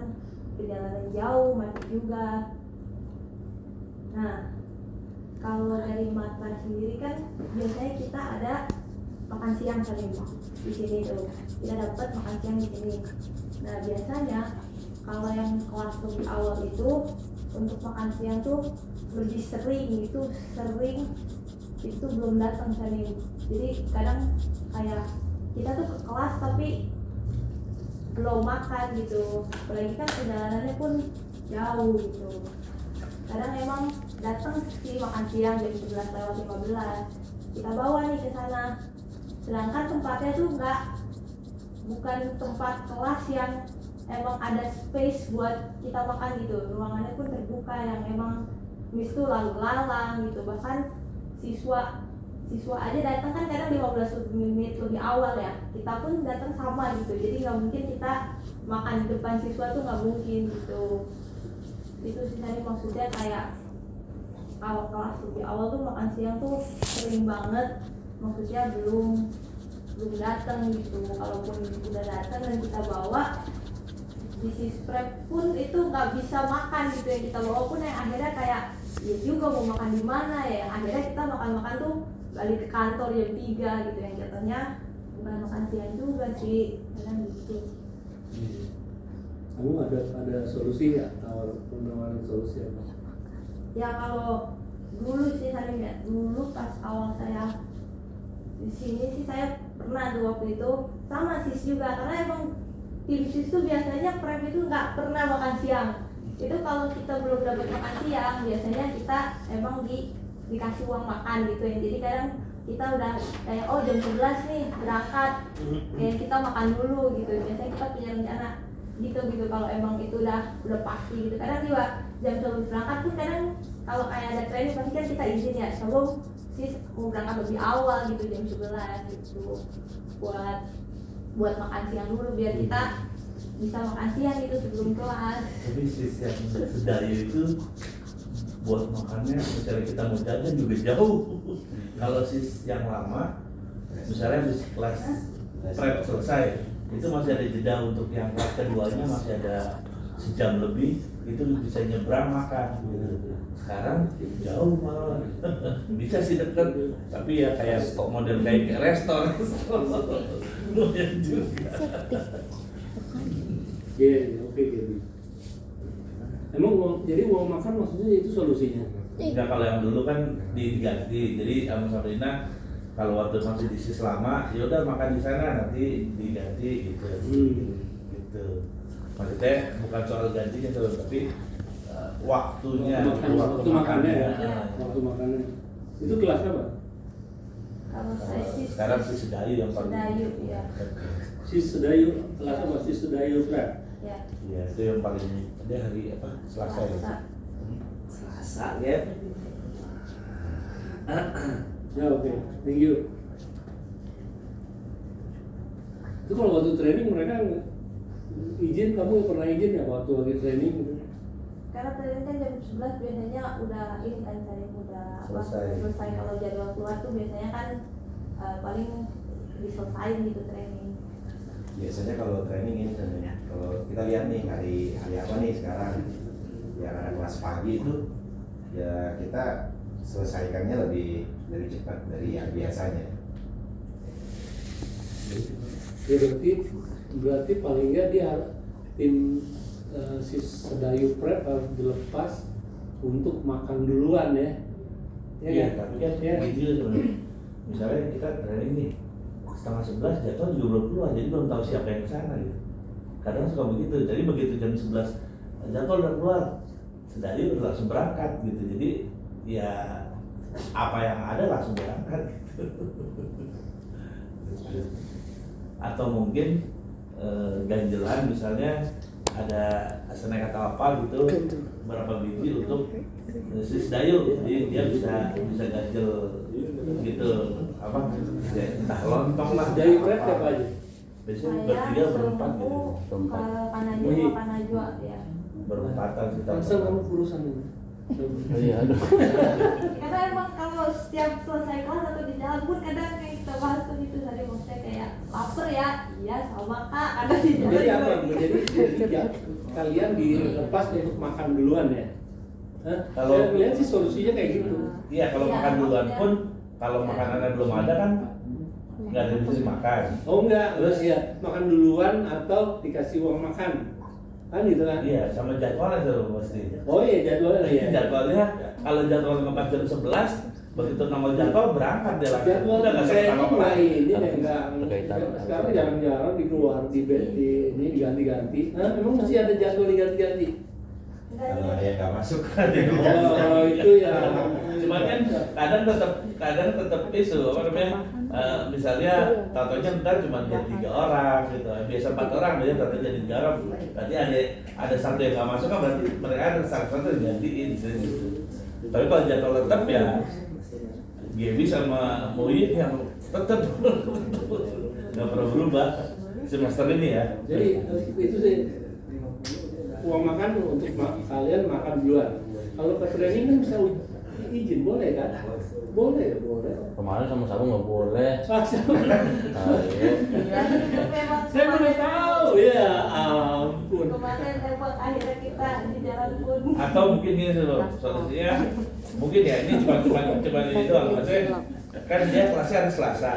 perjalanan jauh, macet juga. Nah, kalau dari Matra sendiri kan biasanya kita ada makan siang kan di sini tuh, kita dapat makan siang di sini. Nah biasanya kalau yang kelas lebih awal itu untuk makan siang tuh lebih sering itu belum datang sering. Jadi kadang kayak kita tuh ke kelas tapi belum makan gitu, apalagi kan perjalanannya pun jauh gitu. Kadang emang datang sih makan siang jam 11:15 kita bawa nih ke sana, sedangkan tempatnya tuh bukan tempat kelas yang emang ada space buat kita makan gitu. Ruangannya pun terbuka yang emang mis tuh lalu lalang gitu. Bahkan siswa aja datang kan kadang 15 menit lebih awal ya, kita pun datang sama gitu. Jadi nggak mungkin kita makan di depan siswa tuh, nggak mungkin gitu. Itu sih tadi maksudnya kayak kalau kelas lebih awal tuh makan siang tuh sering banget, maksudnya belum datang gitu. Kalaupun udah datang dan kita bawa di prep pun itu nggak bisa makan gitu, yang kita bawa pun yang akhirnya kayak ya juga mau makan di mana ya, akhirnya kita makan tuh balik ke kantor jam 3 gitu, yang jatuhnya bukan makan siang juga sih, kadang gitu.
Kamu ada solusi nggak, penawaran solusi apa?
Ya kalau dulu sih saya lihat dulu pas awal saya di sini sih saya pernah tuh waktu itu sama sis juga, karena emang tim sis tuh biasanya prep itu nggak pernah makan siang. Itu kalau kita belum dapat makan siang biasanya kita emang dikasih uang makan gitu ya. Jadi kadang kita udah kayak oh jam 11 nih berangkat, kayak kita makan dulu gitu. Biasanya kita punya rencana gitu kalau emang itu udah pasti gitu. Kadang juga jam 11 berangkat pun kadang kalau kayak ada training pasti kan kita izin ya sebelum sis mau berangkat lebih awal gitu jam 11 gitu buat makan siang dulu biar kita bisa makan siang itu sebelum kelas.
Tapi sis yang Sedayu itu buat makannya misalnya kita mau jajan juga jauh. Kalau sis yang lama misalnya habis kelas prep selesai itu masih ada jeda untuk yang kelas keduanya, masih ada sejam lebih, itu bisa nyebrang makan gitu. Sekarang jauh malah bisa sih deket, tapi ya kayak model kayak restoran lumayan juga.
Iya, oke jadi. Emang uang makan maksudnya itu solusinya?
Enggak, kalau yang dulu kan diganti. Jadi sama Sabrina kalau waktu masih di sis lama, ya udah makan di sana nanti diganti gitu. Gitu. Maksudnya bukan soal gantinya tapi waktunya,
waktu makannya ya.
Iya.
Waktu makannya. Itu kelas apa?
Kalau saya sih
sekarang sih Sedayu yang paling
Sedayu ya.
Sedayu kelas sama Sedayu Prep.
Ya.
Ya itu yang paling dia hari apa Selasa ya.
Selasa ya.
Ya oke, thank you. Itu kalau waktu training mereka izin, kamu pernah izin ya waktu lagi training gitu?
Karena training kan jam 11 biasanya udah ini kan saya udah selesai. Kalau jadwal keluar tuh biasanya kan paling diselesain gitu training.
Biasanya kalau training ini sebenarnya kalau kita lihat nih hari apa nih sekarang yang ada kelas pagi itu ya kita selesaikannya lebih cepat dari yang biasanya.
Ya berarti paling nggak dia tim si Sedayu Prep harus dilepas untuk makan duluan ya.
Iya, tapi kan
ya.
gitu sebenarnya. Misalnya kita training nih 10:30 jadwal juga belum keluar, jadi belum tahu siapa yang kesana gitu. Kadang suka begitu, jadi begitu jam 11 jadwal udah keluar, Sedayu udah langsung berangkat gitu. Jadi ya apa yang ada langsung berangkat gitu. Atau mungkin ganjelan misalnya ada snack atau apa gitu berapa biji untuk si Sedayu, jadi dia bisa ganjel gitu apa ya, entah lontong lah.
Sedayu Prep apa aja?
Biasanya bertiga berempat gitu.
Ke Panajua ya.
Berempatan kita.
Langsung kamu kurusan ini.
Iya, aduh.
Karena emang kalau setiap selesai kelas atau di jalan pun kadang yang kita bahas tuh gitu tadi maksudnya kayak lapar ya, iya sama kak, ada di jalan.
Jadi apa?
juga.
Jadi kalian dilepas untuk makan duluan ya? Hah?
Kalau-
Saya lihat sih solusinya kayak gitu.
Iya, kalau
Iya,
makan duluan
maksudnya-
pun kalau makanannya belum ada kan nggak ada yang bisa dimakan.
Oh enggak, terus ya makan duluan atau dikasih uang makan, kan gitu kan?
Iya, sama jadwalnya tuh mesti.
Oh iya jadwalnya ya.
Jadwalnya kalau jadwal ngepas jam 11 begitu nama jadwal berangkat dia langsung.
Jadwal
Udah nggak
saya
usah
ini
apa-apa.
nggak ini deh nggak.
Berkaitan.
Sekarang jarang-jarang dikeluar di ini diganti-ganti. Nah, memang masih ada jadwal diganti-ganti.
Enggak
Kalau ada
sih.
yang nggak masuk
Oh itu ya.
Cuman kan kadang tetap isu apa namanya misalnya contohnya ntar cuma jadi 3 orang gitu, biasa 4 orang biasa ternyata jadi 3 orang, berarti ada satu yang nggak masuk kan berarti mereka ada satu yang gantiin gitu. Tapi kalau jadwal tetap ya Gaby sama Muin yang tetap nggak pernah berubah semester ini ya.
Jadi itu sih uang makan untuk kalian makan duluan. Kalau ke training kan bisa izin boleh kan? Boleh.
Kemarin sama Sabu nggak boleh.
Ah,
Ayo.
Iya, memang
saya belum tahu ya ampun.
Kemarin emang akhirnya kita di jalan pun.
Atau mungkin ini loh solusinya mungkin ya ini cuma ini doang, maksudnya kan dia kelasnya hari Selasa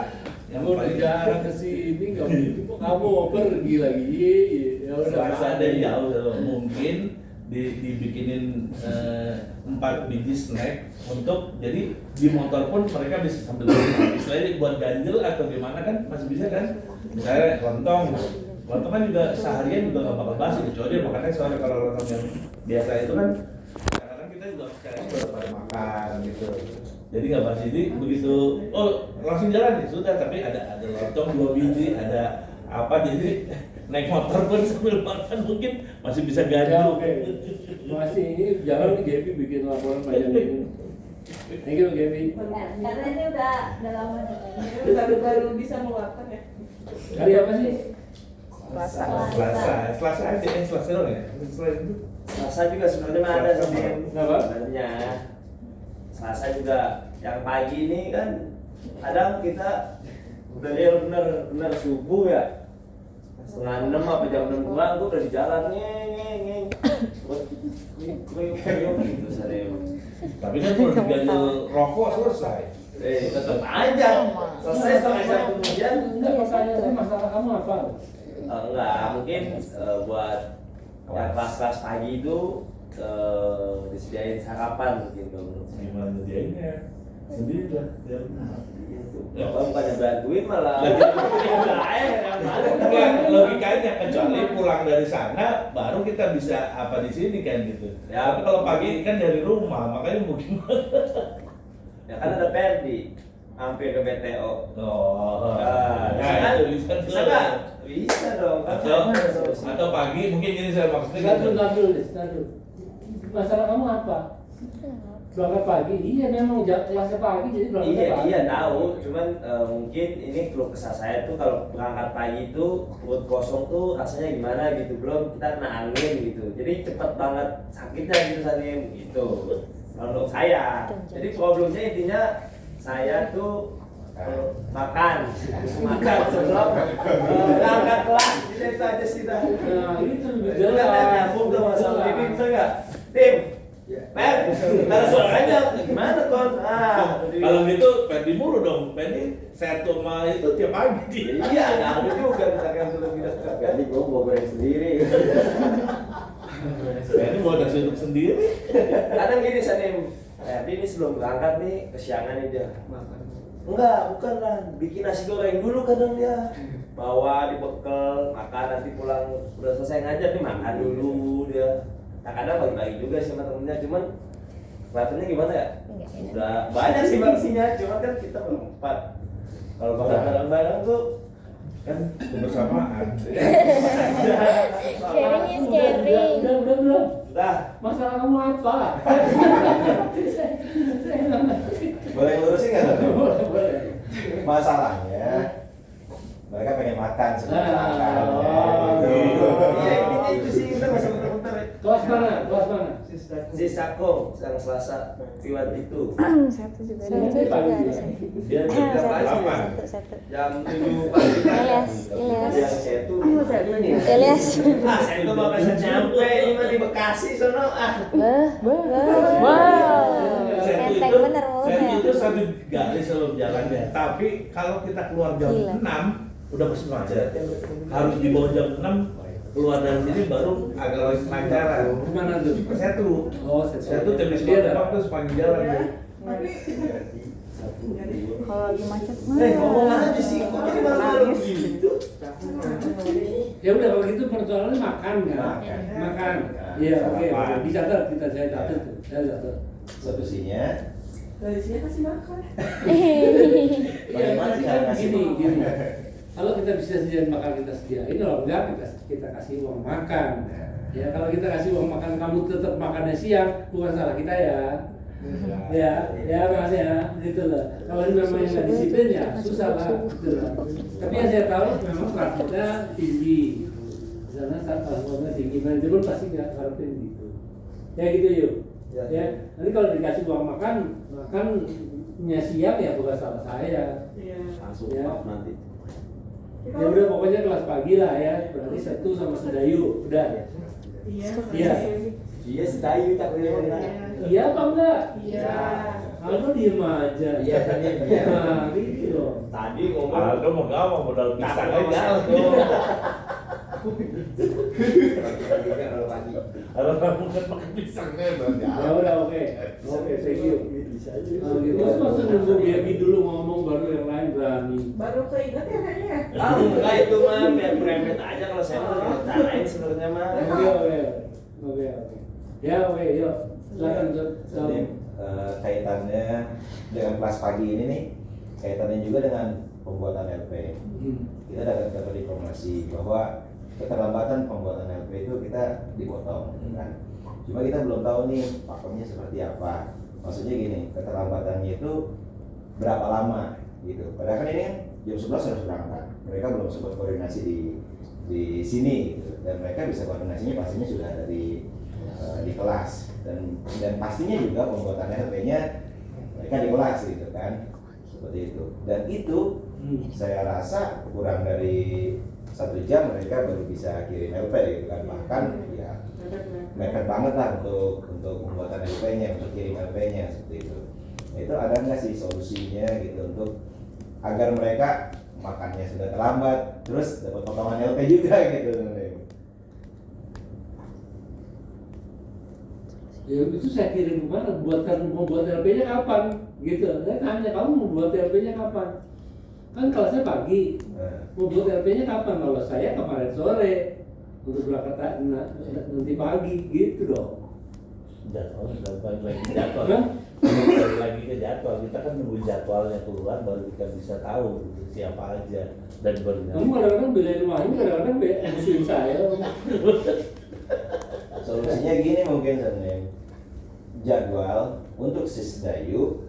yang
Kamu
paling
jarang ke sini nggak begitu. Kamu mau pergi lagi. Ya udah.
Selasa ada yang jauh mungkin dibikinin 4 biji snack untuk jadi di motor pun mereka bisa sambil istilahnya buat ganjel atau gimana kan masih bisa kan, misalnya lontong kan juga seharian juga nggak bakal basi kecuali dia makannya soalnya kalau lontong yang biasa itu kan kadang-kadang kita juga cari pada makan gitu, jadi nggak basi. Jadi begitu langsung jalan nih sudah, tapi ada lontong 2 biji ada apa, jadi naik motor pun sambil makan mungkin masih bisa
Ya,
ganjel.
oke. Masih ini jalan nih Gaby bikin laporan panjang ini. Thank you Gaby.
Karena ini udah lama
Baru bisa meluapkan ya.
Hari apa sih?
Selasa aja, Selasa doang ya. Selain itu
Selasa juga sebenarnya mah ada sih
Apa?
sebenarnya. Selasa juga yang pagi ini kan kadang kita udah real bener subuh ya. 5:30 apa jam 6 pulang tuh udah di jalan ngeng. Gitu serius.
tapi kan kalau diganjel rokok selesai.
Tetap aja. Selesai setengah jam kemudian.
Enggak, pertanyaannya masalah kamu apa?
Enggak, mungkin buat yang kelas-kelas pagi itu disediain sarapan mungkin kalau menurut saya.
Gimana jadinya? Sendiri lah.
Ya, kalau bukannya bantuin malah
Logikanya kecuali pulang dari sana baru kita bisa apa di sini kan gitu.
Ya.
Tapi kalau pagi kan dari rumah makanya mungkin
ya kan ada Perdi. hampir ke BTO.
Oh,
Nah,
ya itu bisa tuh.
bisa nggak? Bisa dong. Kan
Atau pagi mungkin ini saya maksudnya gitu.
Ntar dulu. Masalah kamu apa? Berangkat pagi? Iya memang kelasnya pagi jadi berangkat pagi.
Iya tahu. Cuman mungkin ini keluh kesah saya tuh kalau berangkat pagi itu perut kosong tuh rasanya gimana gitu. Belum kita kena angin gitu. Jadi cepet banget sakitnya gitu Sanim gitu. Kalau menurut saya. Jadi problemnya intinya saya tuh makan sebelum berangkat kelas. Itu aja sih dah.
Nah itu lebih
Itu kan
jelas.
nyambung tuh masalah ini bisa nggak? Tim, Per, kalau suaranya gimana kon?
Kalau gitu Pendi mulu dong. Pendi saya tuh sama itu tiap pagi.
Iya, nggak ada juga misalkan belum tidak suka.
Jadi gue mau goreng sendiri.
Pendi mau nasi uduk sendiri.
Kadang gini Sanim, ini sebelum berangkat nih kesiangan nih dia. Enggak, bukan lah. Bikin nasi goreng dulu kadang dia. Bawa dibekel, makan nanti pulang udah selesai ngajar nih makan dulu dia. Nah kadang bagi-bagi juga sih sama temennya, cuman kelihatannya gimana ya? Udah banyak sih baksinya, cuman kan kita berempat. Kalau makan bareng-bareng tuh
Kan kebersamaan.
Sharing is caring.
Udah.
udah.
Masalah kamu apa?
Boleh ngurusin nggak?
Boleh.
Masalahnya mereka pengen makan sebelum
Ah,
makan.
Iya intinya itu sih kita masih muter-muter ya.
Kelas mana?
Si Sako, yang Selasa, Piwan itu.
Satu juga ada.
Satu juga ada.
Dia jam berapa? Jam 7 pagi. Yang saya tuh
Elias.
saya itu bakal bisa nyampe ini mah di Bekasi sono
Wow.
Saya
Enteng
itu
bener mulutnya.
sambil garis sebelum jalannya. Tapi kalau kita keluar jam
Gila.
6 udah pasti macet. Harus di bawah jam 6 keluar dari sini baru agak lewat lancaran.
Kemana tuh?
Saya tuh
Saya tuh
tembus
dia ada.
waktu sepanjang jalan ya.
Kalau lagi macet mah.
ngomong aja sih, kok jadi malu-malu gitu.
Ya udah kalau gitu persoalannya makan kan? Makan. Iya oke. Dicatat saya catat tuh. Saya catat.
Solusinya
Dari sini kasih makan.
bagaimana
Iya,
cara
kan
ngasih
gini.
makan?
Kalau kita bisa sediain makan kita sediain, kalau enggak kita kasih uang makan. Ya kalau kita kasih uang makan kamu tetap makannya siang, bukan salah kita ya. Ya mas ya, gitu loh. Kalau ini memang nggak disiplin ya susah lah, gitu loh. Tapi yang saya tahu memang praktiknya tinggi. Di sana transformnya tinggi, manajemen pasti nggak ngarepin gitu. Ya gitu yuk. Ya, nanti kalau dikasih uang makannya siang ya bukan salah saya.
Iya.
Langsung
Ya.
maaf nanti.
Ya udah pokoknya kelas pagi lah ya, berarti Sabtu sama Sedayu, udah.
Iya.
Iya.
Iya sedayu tak boleh enggak.
Iya apa enggak?
Iya.
Aldo diem aja.
Iya tadi iya.
Nah, gitu loh.
Tadi ngomong
Aldo mau gak mau modal pisang aja.
Kalau pagi.
Kalau kamu kan makan pisangnya berarti.
Ya udah oke, thank you. Nah, gitu. Terus masuk nunggu Biagi dulu ngomong baru yang lain berani.
Baru keinget ya kayaknya.
Enggak itu mah biar merembet aja kalau saya mau carain sebenarnya mah.
Oke. Ya oke, yuk. Silakan
Jadi kaitannya dengan kelas pagi ini nih, kaitannya juga dengan pembuatan LP. Kita dapat informasi bahwa keterlambatan pembuatan LP itu kita dipotong, kan? Cuma kita belum tahu nih faktornya seperti apa. Maksudnya gini, keterlambatannya itu berapa lama gitu. Padahal kan ini kan jam 11 harus berangkat. Mereka belum sempat koordinasi di sini gitu. Dan mereka bisa koordinasinya pastinya sudah ada di kelas dan pastinya juga pembuatan LP-nya mereka di kelas gitu kan. Seperti itu. Dan itu saya rasa kurang dari 1 jam mereka baru bisa kirim LP gitu kan. Bahkan ya mepet banget lah untuk pembuatan LP-nya, untuk kirim LP-nya seperti itu. Itu ada nggak sih solusinya gitu untuk agar mereka makannya sudah terlambat, terus dapat potongan LP juga gitu.
Ya itu saya kirim kemana? Mau buat LP-nya kapan? Gitu. Saya tanya kamu mau buat LP-nya kapan? Kan kelasnya pagi. Mau buat LP-nya kapan? Kalau saya kemarin sore untuk berangkat nanti pagi gitu dong.
jadwal dan balik lagi ke jadwal.
Hah?
Balik lagi ke jadwal, kita kan nunggu jadwalnya keluar baru kita bisa tahu gitu, siapa aja dan berapa.
Kamu kadang-kadang belain Wahyu, kadang-kadang musuhin saya.
Solusinya gini mungkin Seneng, jadwal untuk Sisdayu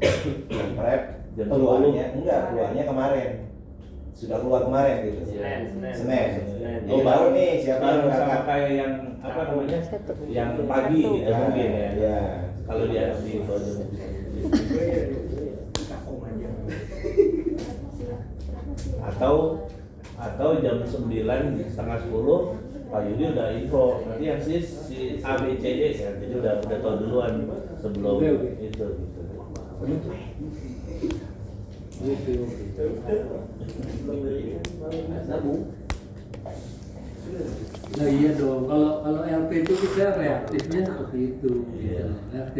prep
Jam
keluarnya keluarnya kemarin, sudah keluar kemarin gitu. Senin.
Oh,
Baru nih siapa yang
baru sama
kakak?
kayak yang apa namanya? Yang pagi gitu
Ya,
mungkin ya.
ya.
Kalau dia di Bogor. Atau jam 9 setengah 10 Pak Yudi udah info nanti yang si A B C D ya, jadi udah tahu duluan sebelum
Oke.
itu gitu.
Nah iya dong, kalau LP itu kita reaktifnya seperti itu.
Iya.
Reaktif